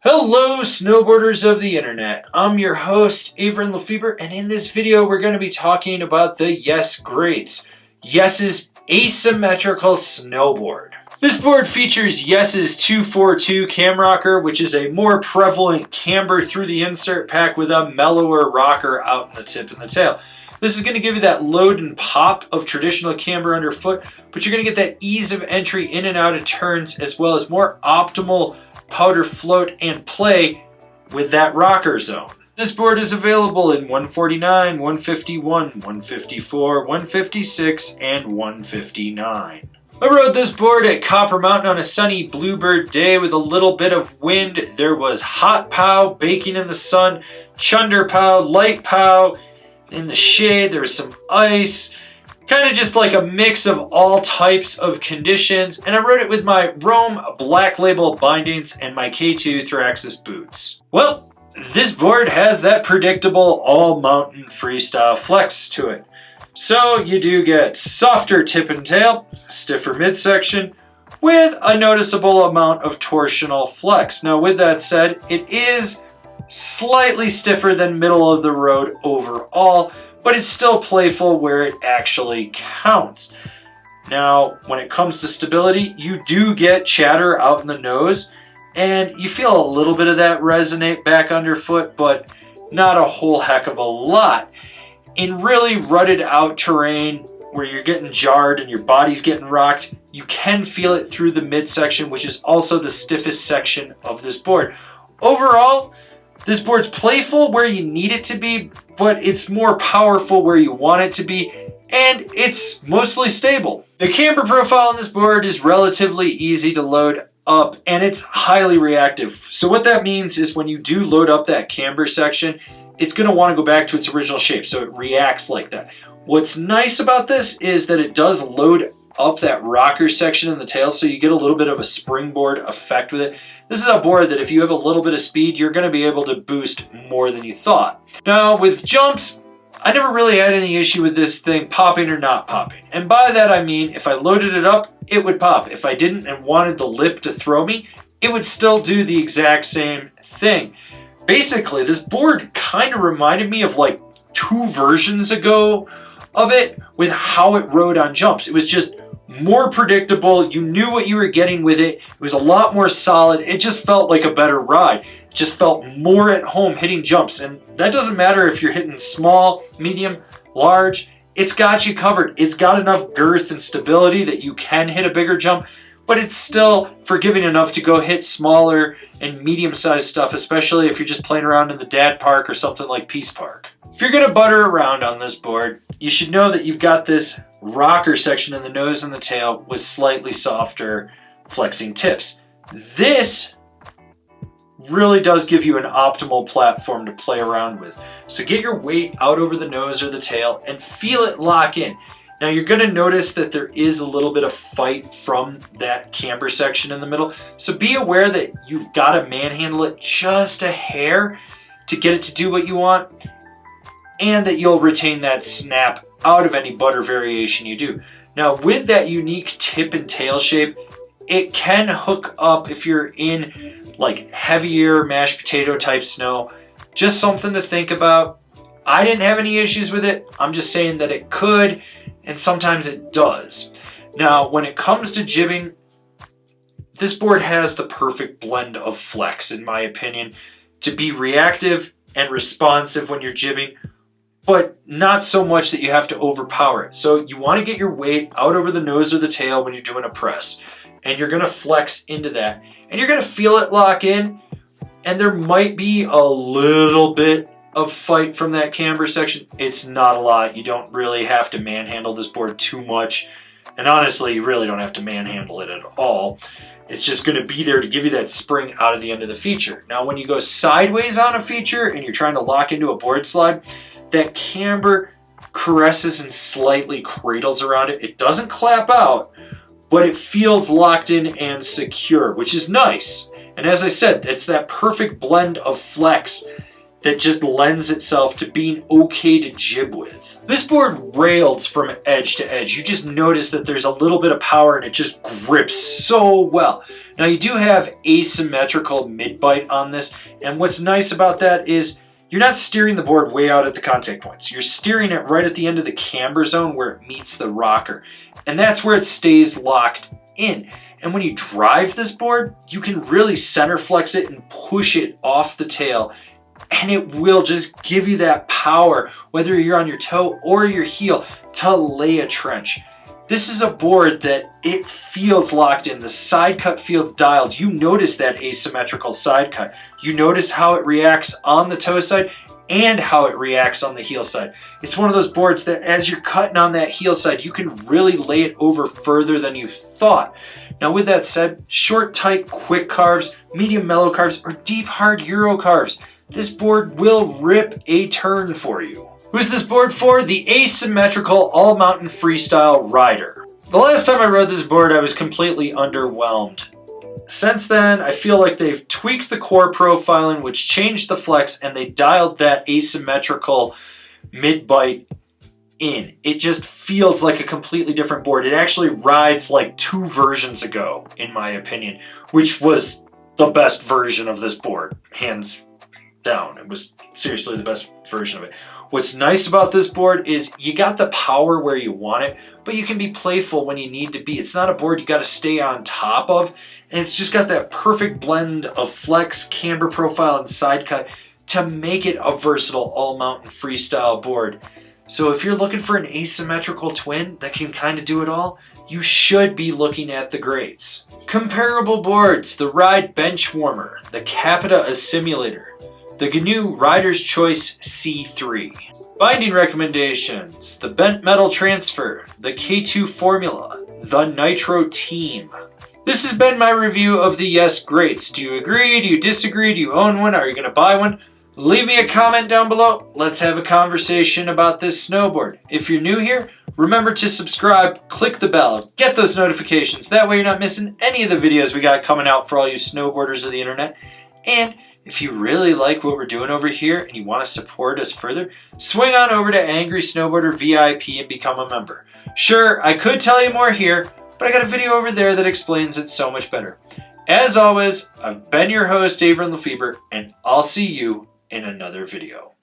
Hello snowboarders of the internet, I'm your host Avran LeFeber, and in this video we're going to be talking about the Yes Greats, Yes's Asymmetrical Snowboard. This board features Yes's 242 cam rocker, which is a more prevalent camber through the insert pack with a mellower rocker out in the tip and the tail. This is going to give you that load and pop of traditional camber underfoot, but you're going to get that ease of entry in and out of turns, as well as more optimal powder float and play with that rocker zone. This board is available in 149, 151, 154, 156, and 159. I rode this board at Copper Mountain on a sunny bluebird day with a little bit of wind. There was hot pow, baking in the sun, chunder pow, light pow, in the shade, there was some ice, kind of just like a mix of all types of conditions, and I rode it with my Rome Black Label bindings and my K2 Thraxis boots. Well, this board has that predictable all-mountain freestyle flex to it. So you do get softer tip and tail, stiffer midsection, with a noticeable amount of torsional flex. Now with that said, it is slightly stiffer than middle of the road overall, but it's still playful where it actually counts. Now, when it comes to stability, you do get chatter out in the nose, and you feel a little bit of that resonate back underfoot, but not a whole heck of a lot. In really rutted out terrain, where you're getting jarred and your body's getting rocked, you can feel it through the midsection, which is also the stiffest section of this board. Overall, this board's playful where you need it to be, but it's more powerful where you want it to be, and it's mostly stable. The camber profile on this board is relatively easy to load up, and it's highly reactive. So what that means is when you do load up that camber section, it's going to want to go back to its original shape, so it reacts like that. What's nice about this is that it does load up that rocker section in the tail, so you get a little bit of a springboard effect with it. This is a board that if you have a little bit of speed, you're going to be able to boost more than you thought. Now with jumps, I never really had any issue with this thing popping or not popping. And by that I mean, if I loaded it up, it would pop. If I didn't and wanted the lip to throw me, it would still do the exact same thing. Basically, this board kind of reminded me of like two versions ago of it with how it rode on jumps. It was just more predictable. You knew what you were getting with it. It was a lot more solid. It just felt like a better ride. It just felt more at home hitting jumps. And that doesn't matter if you're hitting small, medium, large. It's got you covered. It's got enough girth and stability that you can hit a bigger jump, but it's still forgiving enough to go hit smaller and medium-sized stuff, especially if you're just playing around in the dad park or something like Peace Park. If you're going to butter around on this board, you should know that you've got this rocker section in the nose and the tail with slightly softer flexing tips. This really does give you an optimal platform to play around with. So get your weight out over the nose or the tail and feel it lock in. Now you're going to notice that there is a little bit of fight from that camber section in the middle. So be aware that you've got to manhandle it just a hair to get it to do what you want, and that you'll retain that snap out of any butter variation you do. Now with that unique tip and tail shape, it can hook up if you're in like heavier mashed potato type snow. Just something to think about. I didn't have any issues with it. I'm just saying that it could, and sometimes it does. Now when it comes to jibbing, this board has the perfect blend of flex in my opinion to be reactive and responsive when you're jibbing, but not so much that you have to overpower it. So you want to get your weight out over the nose or the tail when you're doing a press, and you're going to flex into that, and you're going to feel it lock in, and there might be a little bit of fight from that camber section. It's not a lot. You don't really have to manhandle this board too much, and honestly, you really don't have to manhandle it at all. It's just going to be there to give you that spring out of the end of the feature. Now when you go sideways on a feature and you're trying to lock into a board slide, that camber caresses and slightly cradles around it. It doesn't clap out, but it feels locked in and secure, which is nice. And as I said, it's that perfect blend of flex that just lends itself to being okay to jib with. This board rails from edge to edge. You just notice that there's a little bit of power and it just grips so well. Now you do have asymmetrical mid bite on this, and what's nice about that is you're not steering the board way out at the contact points. You're steering it right at the end of the camber zone where it meets the rocker, and that's where it stays locked in. And when you drive this board, you can really center flex it and push it off the tail, and it will just give you that power, whether you're on your toe or your heel, to lay a trench. This is a board that it feels locked in. The side cut feels dialed. You notice that asymmetrical side cut. You notice how it reacts on the toe side and how it reacts on the heel side. It's one of those boards that as you're cutting on that heel side, you can really lay it over further than you thought. Now with that said, short, tight, quick carves, medium, mellow carves, or deep, hard Euro carves, this board will rip a turn for you. Who's this board for? The Asymmetrical All Mountain Freestyle Rider. The last time I rode this board, I was completely underwhelmed. Since then, I feel like they've tweaked the core profiling, which changed the flex, and they dialed that asymmetrical mid bite in. It just feels like a completely different board. It actually rides like 2 versions ago, in my opinion, which was the best version of this board, hands down. It was seriously the best version of it. What's nice about this board is you got the power where you want it, but you can be playful when you need to be. It's not a board you got to stay on top of, and it's just got that perfect blend of flex, camber profile, and side cut to make it a versatile all-mountain freestyle board. So if you're looking for an asymmetrical twin that can kind of do it all, you should be looking at the greats. Comparable boards: the Ride Bench Warmer, the Capita Assimilator, the GNU Rider's Choice C3. Binding recommendations: the Bent Metal Transfer, the K2 Formula, the Nitro Team. This has been my review of the Yes Greats. Do you agree? Do you disagree? Do you own one? Are you going to buy one? Leave me a comment down below. Let's have a conversation about this snowboard. If you're new here, remember to subscribe, click the bell, get those notifications. That way you're not missing any of the videos we got coming out for all you snowboarders of the internet. And if you really like what we're doing over here and you want to support us further, swing on over to Angry Snowboarder VIP and become a member. Sure, I could tell you more here, but I got a video over there that explains it so much better. As always, I've been your host, Avran LeFeber, and I'll see you in another video.